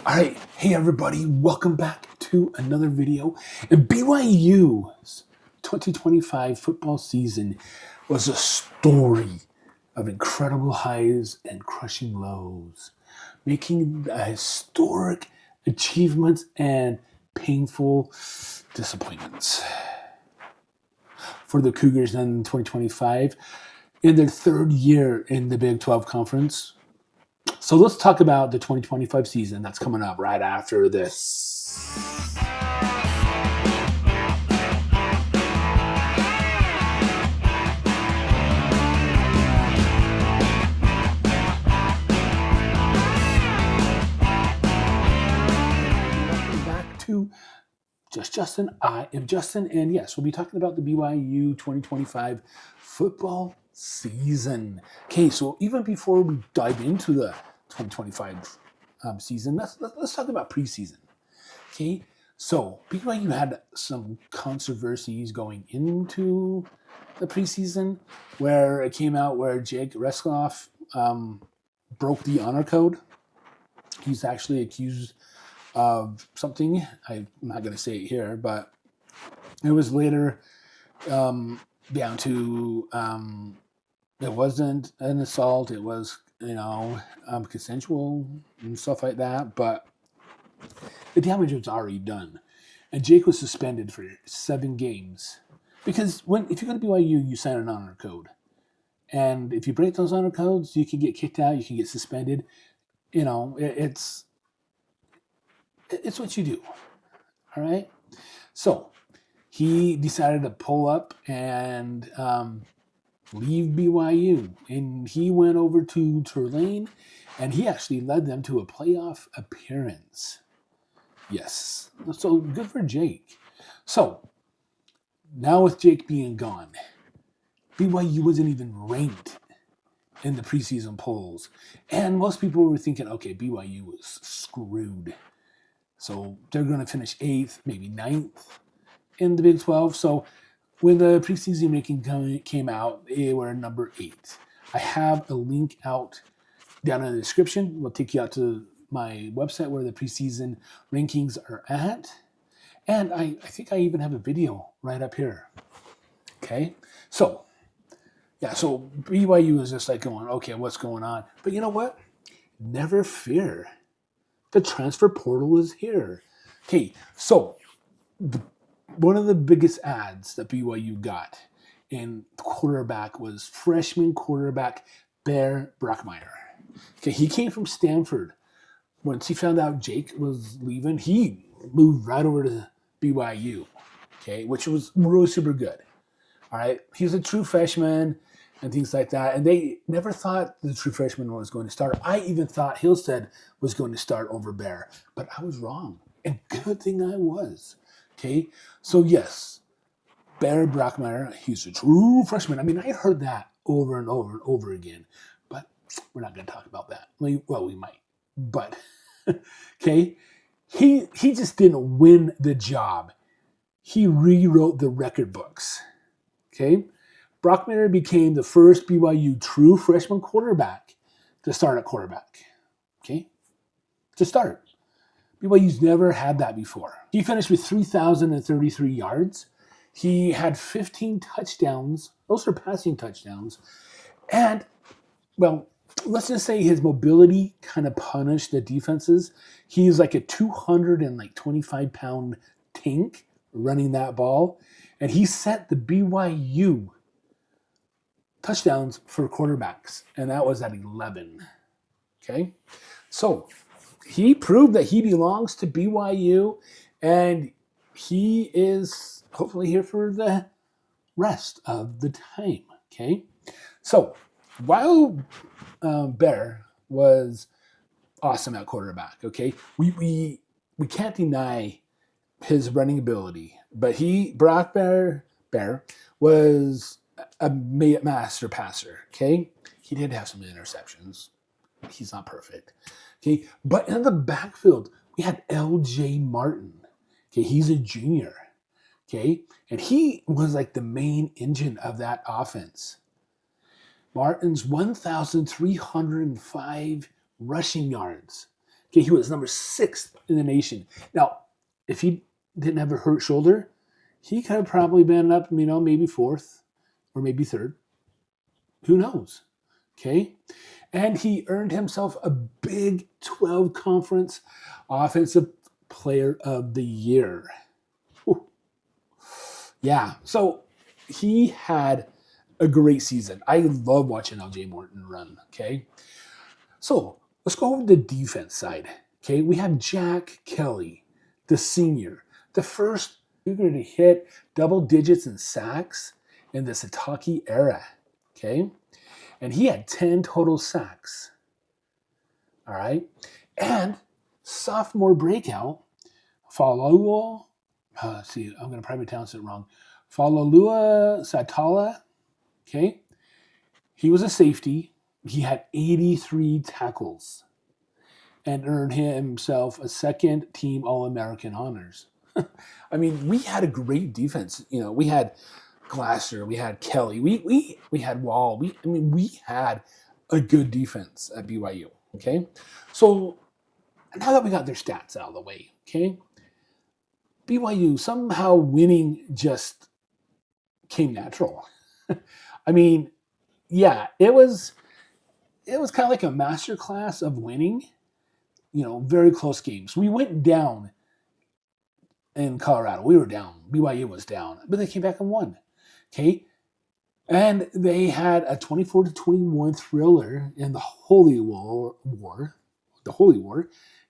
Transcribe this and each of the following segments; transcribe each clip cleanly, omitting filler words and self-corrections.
All right, hey everybody, welcome back to another video. And BYU's 2025 football season was a story of incredible highs and crushing lows, making historic achievements and painful disappointments. For the Cougars in 2025, in their third year in the Big 12 Conference. So let's talk about the 2025 season that's coming up right after this. Welcome back to Just Justin. I am Justin, and yes, we'll be talking about the BYU 2025 football season. Okay, so even before we dive into the 2025 season, let's talk about preseason. Okay, so BYU had some controversies going into the preseason, where it came out where Jake Reskoff broke the honor code. He's actually accused of something. I'm not going to say it here, but it was later down to it wasn't an assault. It was, consensual and stuff like that. But the damage was already done. And Jake was suspended for 7 games. Because if you go to BYU, you sign an honor code. And if you break those honor codes, you can get kicked out, you can get suspended. It's what you do. All right? So he decided to pull up and leave BYU. And he went over to Tulane, and he actually led them to a playoff appearance. Yes. So good for Jake. So now with Jake being gone, BYU wasn't even ranked in the preseason polls. And most people were thinking, okay, BYU was screwed. So they're going to finish 8th, maybe 9th in the Big 12. So when the preseason ranking came out, they were number 8. I have a link out down in the description. We'll take you out to my website where the preseason rankings are at. And I think I even have a video right up here. Okay? So BYU is just like going, okay, what's going on? But you know what? Never fear. The transfer portal is here. Okay, so one of the biggest ads that BYU got in quarterback was freshman quarterback Bear Bachmeier. Okay, he came from Stanford. Once he found out Jake was leaving, he moved right over to BYU, okay, which was really super good. All right, he was a true freshman and things like that, and they never thought the true freshman was going to start. I even thought Hillstead was going to start over Bear, but I was wrong, and good thing I was. Okay, so yes, Bear Bachmeier, he's a true freshman. I mean, I heard that over and over and over again, but we're not going to talk about that. Well, we might. But, okay, he just didn't win the job. He rewrote the record books. Okay, Bachmeier became the first BYU true freshman quarterback to start at quarterback. Okay, to start. BYU's never had that before. He finished with 3,033 yards. He had 15 touchdowns. Those are passing touchdowns. And, well, let's just say his mobility kind of punished the defenses. He's like a 225-pound tank running that ball. And he set the BYU touchdowns for quarterbacks. And that was at 11. Okay? So he proved that he belongs to BYU. And he is hopefully here for the rest of the time. Okay? So while Bear was awesome at quarterback. Okay, we can't deny his running ability, but Bear was a master passer. Okay, he did have some interceptions. He's not perfect. Okay, but in the backfield we had L.J. Martin. Okay, he's a junior. Okay, and he was like the main engine of that offense. Martin's 1,305 rushing yards. Okay, he was number 6th in the nation. Now, if he didn't have a hurt shoulder, he could have probably been up, maybe 4th or maybe 3rd. Who knows? Okay. And he earned himself a Big 12 Conference Offensive Player of the Year. Whew. Yeah. So he had a great season. I love watching LJ Morton run. Okay. So let's go over the defense side. Okay. We have Jack Kelly, the senior, the first figure to hit double digits in sacks in the Sitake era. Okay. And he had 10 total sacks. All right. And sophomore breakout, Falua, I'm going to probably pronounce it wrong. Falua Satuala. Okay. He was a safety. He had 83 tackles and earned himself a second team All-American honors. I mean, we had a great defense. We had Glasser, we had Kelly, we had Wall. We had a good defense at BYU. Okay, so now that we got their stats out of the way, okay, BYU somehow winning just came natural. I mean, yeah, it was kind of like a masterclass of winning. Very close games. We went down in Colorado. We were down. BYU was down, but they came back and won. Okay. And they had a 24-21 thriller in the Holy War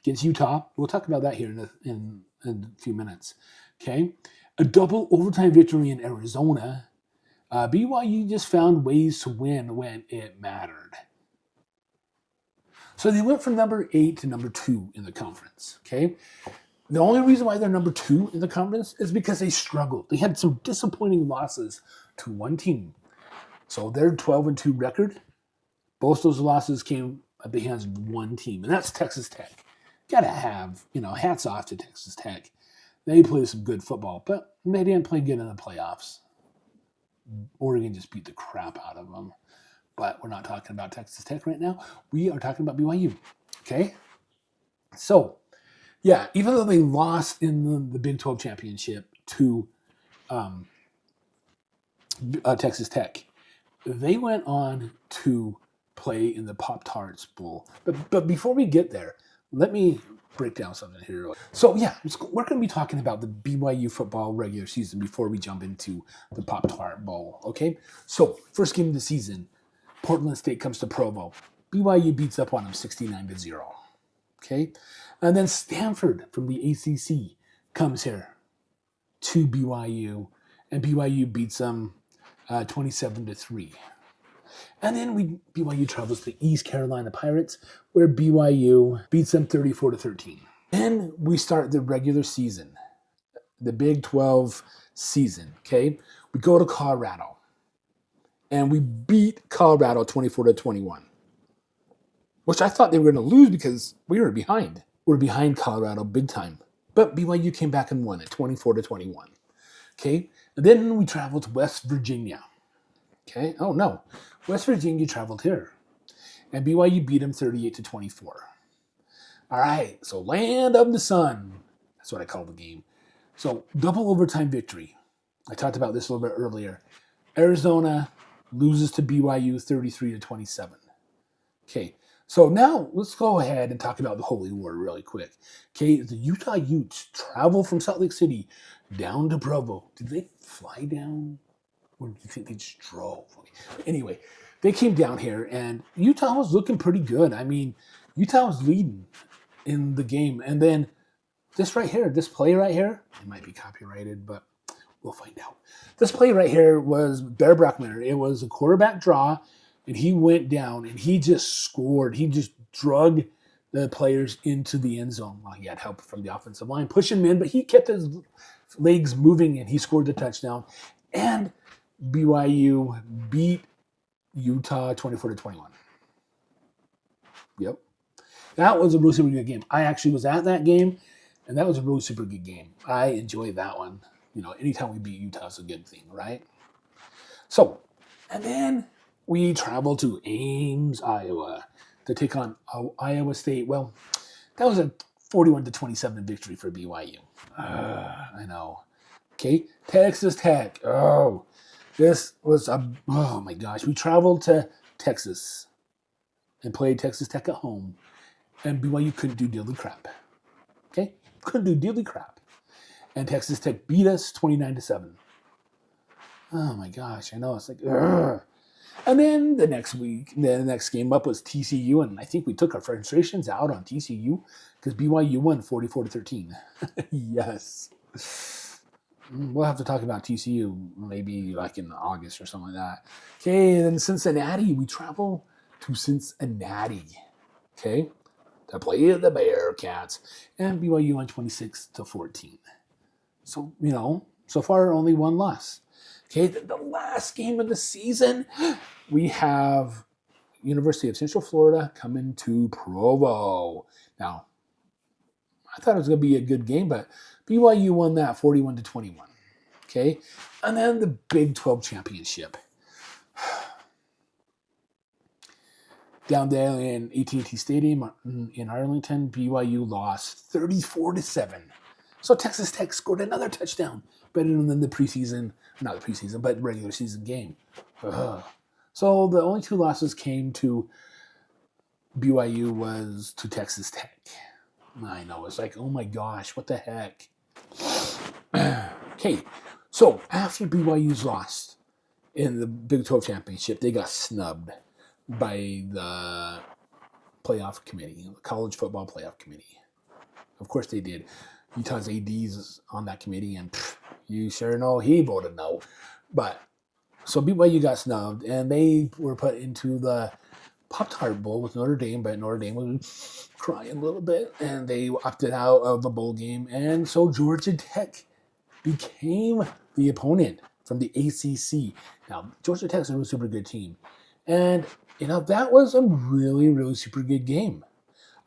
against Utah. We'll talk about that here in a few minutes. Okay. A double overtime victory in Arizona. BYU just found ways to win when it mattered. So they went from number 8 to number 2 in the conference. Okay. The only reason why they're number 2 in the conference is because they struggled. They had some disappointing losses to one team. So their 12-2 record, both those losses came at the hands of one team, and that's Texas Tech. Got to have, hats off to Texas Tech. They played some good football, but they didn't play good in the playoffs. Oregon just beat the crap out of them. But we're not talking about Texas Tech right now. We are talking about BYU. Okay? So, yeah, even though they lost in the Big 12 championship to Texas Tech, they went on to play in the Pop-Tarts Bowl. But before we get there, let me break down something here. So, yeah, we're going to be talking about the BYU football regular season before we jump into the Pop-Tart Bowl, okay? So, first game of the season, Portland State comes to Provo. BYU beats up on them 69-0, okay? And then Stanford from the ACC comes here to BYU, and BYU beats them 27-3. And then BYU travels to East Carolina Pirates, where BYU beats them 34-13. Then we start the regular season, the Big 12 season, okay? We go to Colorado, and we beat Colorado 24-21, which I thought they were going to lose because we were behind. We're behind Colorado big time. But BYU came back and won at 24-21, okay? And then we traveled to West Virginia. Okay. Oh no, West Virginia traveled here, and BYU beat them 38-24. All right. So land of the sun. That's what I call the game. So double overtime victory. I talked about this a little bit earlier. Arizona loses to BYU 33-27. Okay. So now let's go ahead and talk about the Holy War really quick. Okay. The Utah Utes travel from Salt Lake City down to Provo. Did they fly down? Or do you think they just drove? Anyway, they came down here, and Utah was looking pretty good. I mean, Utah was leading in the game. And then this right here, this play right here, it might be copyrighted, but we'll find out. This play right here was Bear Bachmeier. It was a quarterback draw, and he went down, and he just scored. He just drug the players into the end zone. Well, he had help from the offensive line, pushing him in, but he kept his legs moving, and he scored the touchdown. And BYU beat Utah 24-21. Yep. That was a really super good game. I actually was at that game, and that was a really super good game. I enjoyed that one. Anytime we beat Utah is a good thing, right? So, and then we traveled to Ames, Iowa to take on Iowa State. Well, That was a 41-27 victory for BYU. I know. Okay, Texas Tech. Oh, this was oh my gosh. We traveled to Texas and played Texas Tech at home, and BYU couldn't do diddly crap. Okay, couldn't do diddly crap, and Texas Tech beat us 29-7. Oh my gosh, I know. It's like, ugh. And then the next week, the next game up was TCU, and I think we took our frustrations out on TCU because BYU won 44-13. Yes. We'll have to talk about TCU maybe like in August or something like that. Okay, and then Cincinnati, we travel to Cincinnati, okay, to play the Bearcats, and BYU won 26-14. So, so far only one loss. Okay, the last game of the season, we have University of Central Florida coming to Provo. Now, I thought it was going to be a good game, but BYU won that 41-21. Okay, and then the Big 12 championship. Down there in AT&T Stadium in Arlington, BYU lost 34-7. So Texas Tech scored another touchdown, better than the preseason, not the preseason, but regular season game. So the only two losses came to BYU was to Texas Tech. I know, it's like, oh my gosh, what the heck? Okay, so after BYU's lost in the Big 12 championship, they got snubbed by the playoff committee, the college football playoff committee. Of course they did. Utah's AD's on that committee, and you sure know he voted no. But so BYU got snubbed, and they were put into the Pop-Tart Bowl with Notre Dame, but Notre Dame was crying a little bit, and they opted out of the bowl game, and so Georgia Tech became the opponent from the ACC. Now, Georgia Tech's a super good team, and that was a really, really super good game.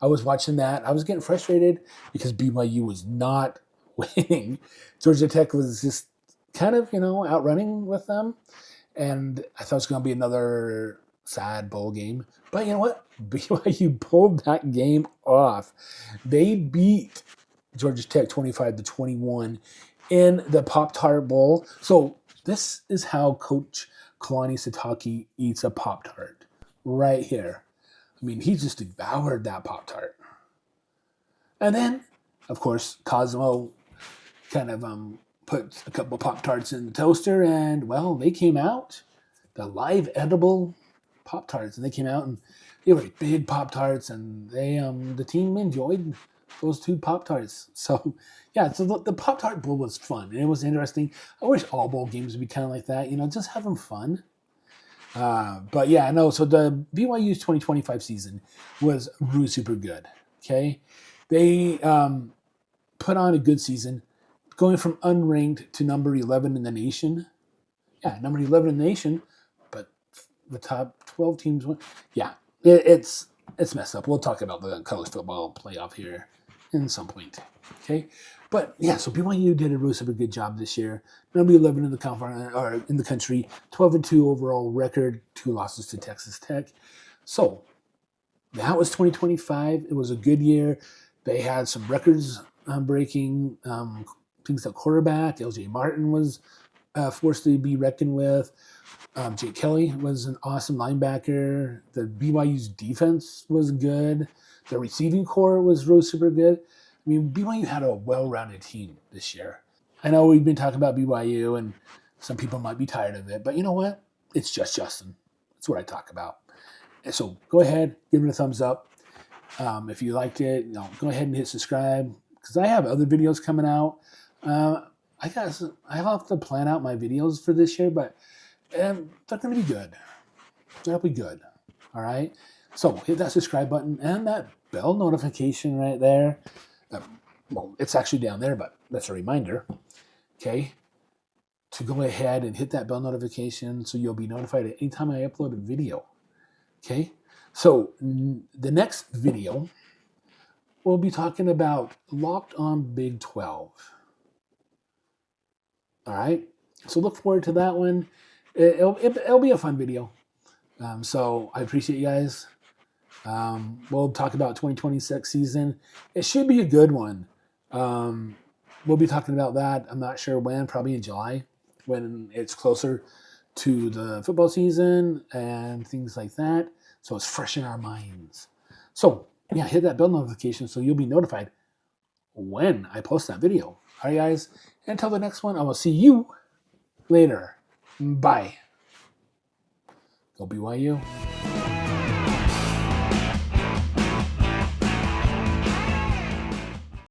I was watching that. I was getting frustrated because BYU was not winning. Georgia Tech was just kind of, outrunning with them. And I thought it was going to be another sad bowl game. But you know what? BYU pulled that game off. They beat Georgia Tech 25-21 in the Pop-Tart Bowl. So this is how Coach Kalani Sitake eats a Pop-Tart. Right here. I mean, he just devoured that Pop-Tart. And then, of course, Cosmo kind of put a couple Pop-Tarts in the toaster, and, well, they came out, the live edible Pop-Tarts, and they came out, and they were big Pop-Tarts, and they the team enjoyed those two Pop-Tarts. So, yeah, so the Pop-Tart Bowl was fun, and it was interesting. I wish all bowl games would be kind of like that, just having fun. But yeah, no, so the BYU's 2025 season was really super good, okay? They put on a good season, going from unranked to number 11 in the nation. Yeah, number 11 in the nation, but the top 12 teams won. Yeah, it's messed up. We'll talk about the college football playoff here in some point, okay? But yeah, so BYU did a really super good job this year. Number 11 in the conference or in the country, 12-2 overall record, 2 losses to Texas Tech. So that was 2025. It was a good year. They had some records breaking things at quarterback. LJ Martin was forced to be reckoned with. Jake Kelly was an awesome linebacker. The BYU's defense was good. The receiving core was really super good. I mean, BYU had a well-rounded team this year. I know we've been talking about BYU, and some people might be tired of it, but you know what? It's just Justin. That's what I talk about. And so go ahead, give it a thumbs up. If you liked it, go ahead and hit subscribe, because I have other videos coming out. I have to plan out my videos for this year, but they're going to be good. They'll be good. All right? So hit that subscribe button and that bell notification right there. Well, it's actually down there, but that's a reminder, okay, to go ahead and hit that bell notification so you'll be notified at any time I upload a video, okay? So the next video, we'll be talking about Locked on Big 12, all right? So look forward to that one. It'll be a fun video. So I appreciate you guys. We'll talk about 2026 season. It should be a good one. We'll be talking about that. I'm not sure when, probably in July, when it's closer to the football season and things like that. So it's fresh in our minds. So yeah, hit that bell notification so you'll be notified when I post that video. All right, guys. Until the next one, I will see you later. Bye. Go BYU.